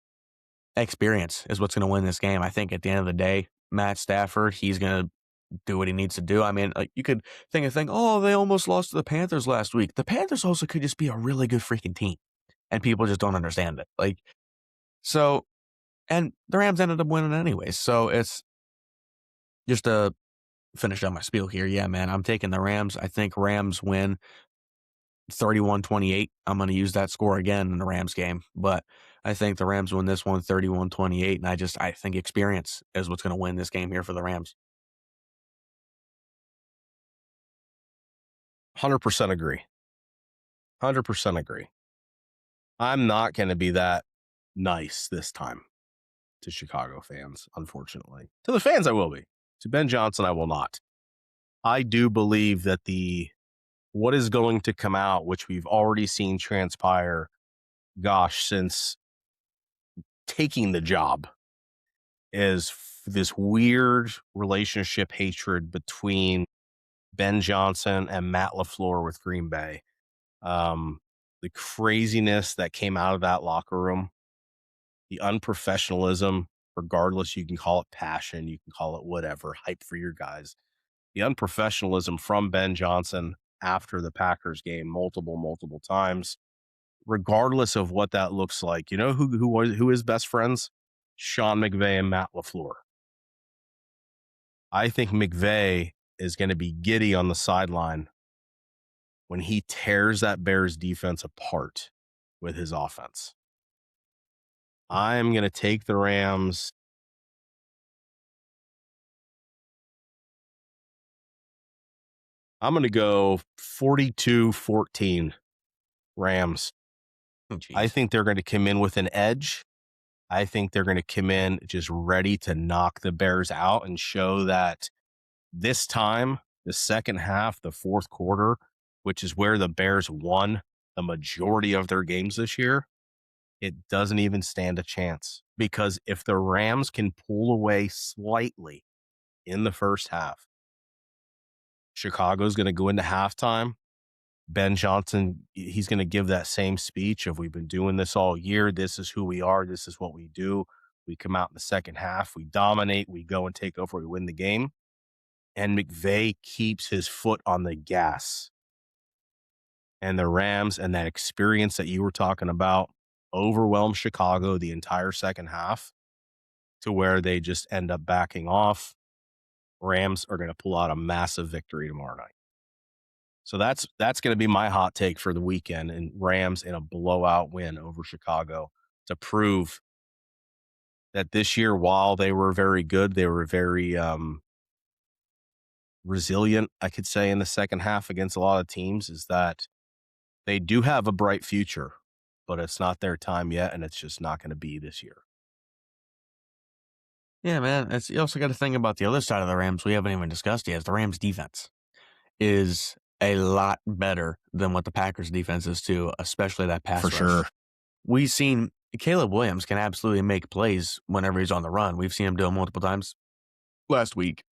experience is what's going to win this game. I think at the end of the day, Matt Stafford, he's going to do what he needs to do. I mean, like, you could think, oh, they almost lost to the Panthers last week. The Panthers also could just be a really good freaking team. and people just don't understand it. So, and the Rams ended up winning anyways. So it's just to finish up my spiel here. Yeah, man, I'm taking the Rams. I think Rams win 31-28. I'm going to use that score again in the Rams game, but I think the Rams win this one 31-28, and I think experience is what's going to win this game here for the Rams. 100% agree. 100% agree. I'm not going to be that nice this time to Chicago fans, unfortunately. To the fans, I will be. To Ben Johnson, I will not. I do believe that what is going to come out, which we've already seen transpire, since taking the job, is this weird relationship hatred between Ben Johnson and Matt LaFleur with Green Bay. The craziness that came out of that locker room, the unprofessionalism, regardless, you can call it passion, you can call it whatever, hype for your guys. The unprofessionalism from Ben Johnson after the Packers game multiple times, regardless of what that looks like. You know who is best friends? Sean McVay and Matt LaFleur. I think McVay is going to be giddy on the sideline when he tears that Bears defense apart with his offense. I'm going to take the Rams. I'm going to go 42-14 Rams. I think they're going to come in with an edge. I think they're going to come in just ready to knock the Bears out and show that this time, the second half, the fourth quarter, which is where the Bears won the majority of their games this year, it doesn't even stand a chance. Because if the Rams can pull away slightly in the first half, Chicago's going to go into halftime. Ben Johnson, he's going to give that same speech of, we've been doing this all year. This is who we are. This is what we do. We come out in the second half. We dominate. We go and take over. We win the game. And McVay keeps his foot on the gas. And the Rams and that experience that you were talking about overwhelm Chicago the entire second half to where they just end up backing off. Rams are going to pull out a massive victory tomorrow night. So that's going to be my hot take for the weekend, and Rams in a blowout win over Chicago to prove that this year, while they were very good, they were very resilient, I could say, in the second half against a lot of teams, is that they do have a bright future, but it's not their time yet, and it's just not going to be this year. Yeah, man. You also got to think about the other side of the Rams we haven't even discussed yet. Is the Rams defense is a lot better than what the Packers defense is too, especially that pass rush. Sure. We've seen Caleb Williams can absolutely make plays whenever he's on the run. We've seen him do it multiple times last week.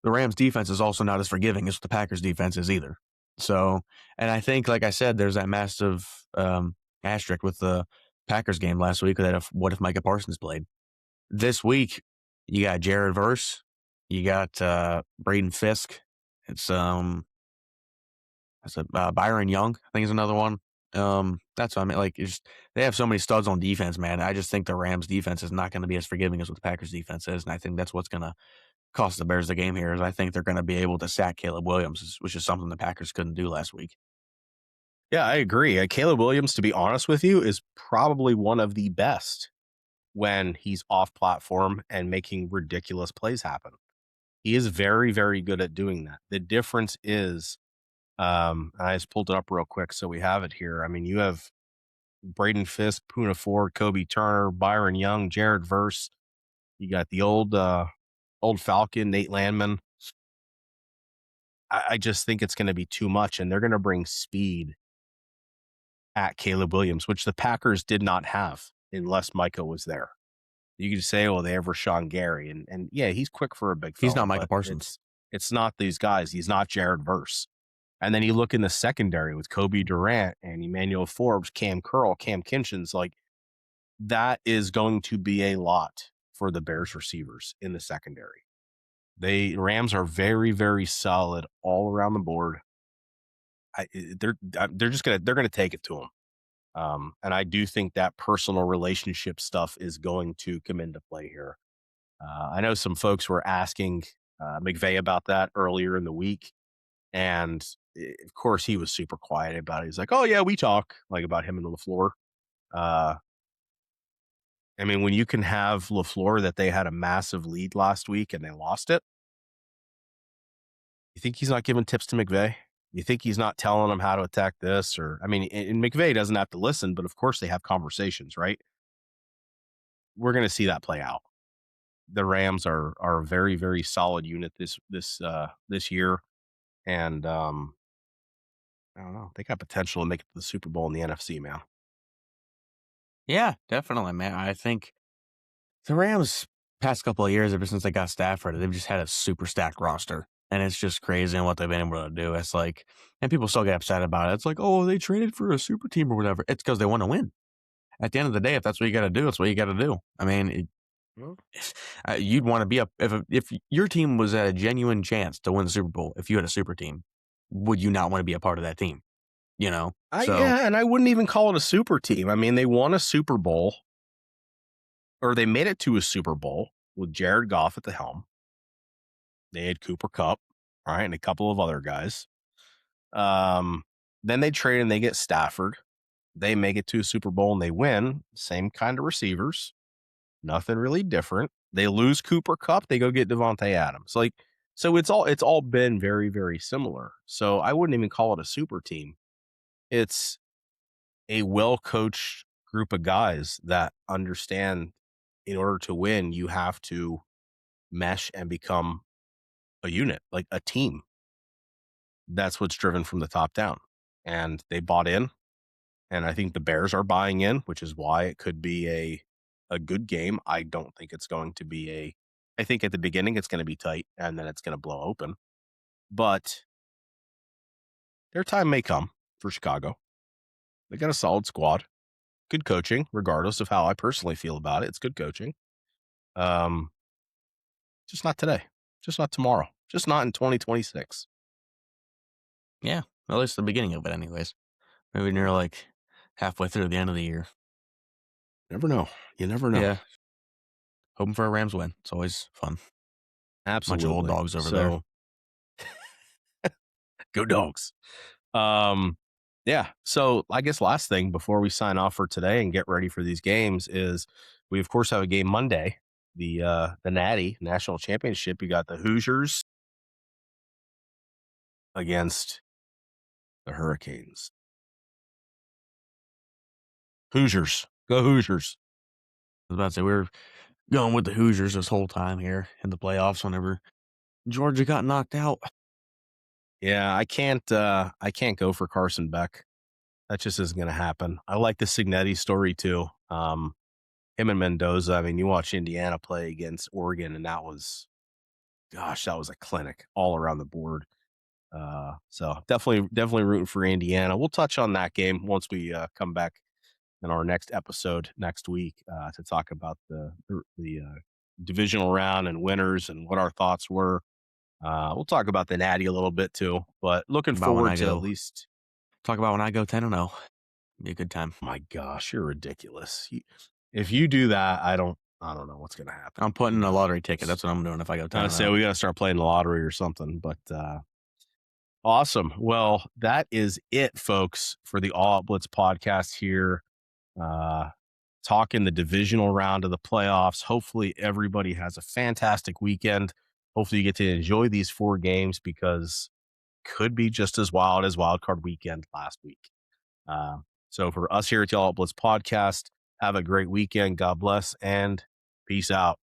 The Rams defense is also not as forgiving as the Packers defense is either. So, and I think, like I said, there's that massive asterisk with the Packers game last week that what if Micah Parsons played. This week, you got Jared Verse, you got Braden Fisk. It's Byron Young, I think is another one. That's what I mean. They have so many studs on defense, man. I just think the Rams defense is not going to be as forgiving as what the Packers defense is, and I think that's what's going to cost the Bears the game here. Is I think they're going to be able to sack Caleb Williams, which is something the Packers couldn't do last week. Yeah, I agree. Caleb Williams, to be honest with you, is probably one of the best when he's off platform and making ridiculous plays happen. He is very, very good at doing that. The difference is, I just pulled it up real quick so we have it here. I mean, you have Braden Fisk, Poona Ford, Kobe Turner, Byron Young, Jared Verse. You got the old Falcon, Nate Landman. I just think it's going to be too much, and they're going to bring speed at Caleb Williams, which the Packers did not have unless Micah was there. You could say, they have Rashawn Gary, and yeah, he's quick for a big fella. He's not Micah Parsons. It's not these guys. He's not Jared Verse. And then you look in the secondary with Kobe Durant and Emmanuel Forbes, Cam Curl, Cam Kinchins, that is going to be a lot for the Bears receivers in the secondary. Rams are very, very solid all around the board. They're gonna take it to them. And I do think that personal relationship stuff is going to come into play here. I know some folks were asking McVay about that earlier in the week. And of course, he was super quiet about it. He's like, oh, yeah, we talk like about him and LaFleur. Uh, I mean, when you can have LaFleur that they had a massive lead last week and they lost it, you think he's not giving tips to McVay? You think he's not telling them how to attack this? Or, I mean, and McVay doesn't have to listen, but of course they have conversations, right? We're going to see that play out. The Rams are a very, very solid unit this year. And I don't know. They got potential to make it to the Super Bowl in the NFC, man. Yeah, definitely, man. I think the Rams past couple of years, ever since they got Stafford, they've just had a super stacked roster. And it's just crazy in what they've been able to do. It's like, and people still get upset about it. It's like, oh, they traded for a super team or whatever. It's because they want to win. At the end of the day, if that's what you got to do, it's what you got to do. I mean, you'd want to be up if your team was at a genuine chance to win the Super Bowl. If you had a super team, would you not want to be a part of that team? You know, Yeah, and I wouldn't even call it a super team. I mean, they won a Super Bowl, or they made it to a Super Bowl with Jared Goff at the helm. They had Cooper Kupp, right, and a couple of other guys. Then they trade and they get Stafford. They make it to a Super Bowl and they win. Same kind of receivers, nothing really different. They lose Cooper Kupp, they go get Devontae Adams. Like, so it's all been very, very similar. So I wouldn't even call it a super team. It's a well-coached group of guys that understand in order to win, you have to mesh and become a unit, like a team. That's what's driven from the top down. And they bought in. And I think the Bears are buying in, which is why it could be a good game. I don't think it's going to be I think at the beginning it's going to be tight and then it's going to blow open. But their time may come for Chicago. They got a solid squad. Good coaching, regardless of how I personally feel about it. It's good coaching. Just not today. Just not tomorrow. Just not in 2026. yeah, at least the beginning of it, anyways. Maybe near like halfway through the end of the year. Never know. You never know. Yeah, hoping for a Rams win. It's always fun. Absolutely. Bunch of old dogs over there. Go dogs. Yeah. So I guess last thing before we sign off for today and get ready for these games is we of course have a game Monday, the Natty National Championship. You got the Hoosiers against the Hurricanes. Hoosiers. Go Hoosiers. I was about to say, we were going with the Hoosiers this whole time here in the playoffs whenever Georgia got knocked out. Yeah, I can't go for Carson Beck. That just isn't going to happen. I like the Signetti story too. Him and Mendoza. I mean, you watch Indiana play against Oregon, and that was a clinic all around the board. So definitely rooting for Indiana. We'll touch on that game once we come back in our next episode next week to talk about the divisional round and winners and what our thoughts were. We'll talk about the Natty a little bit too, but looking forward to at least talk about when I go 10-0. Be a good time. My gosh, you're ridiculous. If you do that, I don't know what's going to happen. I'm putting a lottery ticket. That's what I'm doing if I go 10-0. I say we got to start playing the lottery or something, but awesome. Well, that is it, folks, for the All Out Blitz podcast here. Talking the divisional round of the playoffs. Hopefully everybody has a fantastic weekend. Hopefully you get to enjoy these 4 games because could be just as wild as Wild Card Weekend last week. So for us here at the All Out Blitz podcast, have a great weekend. God bless and peace out.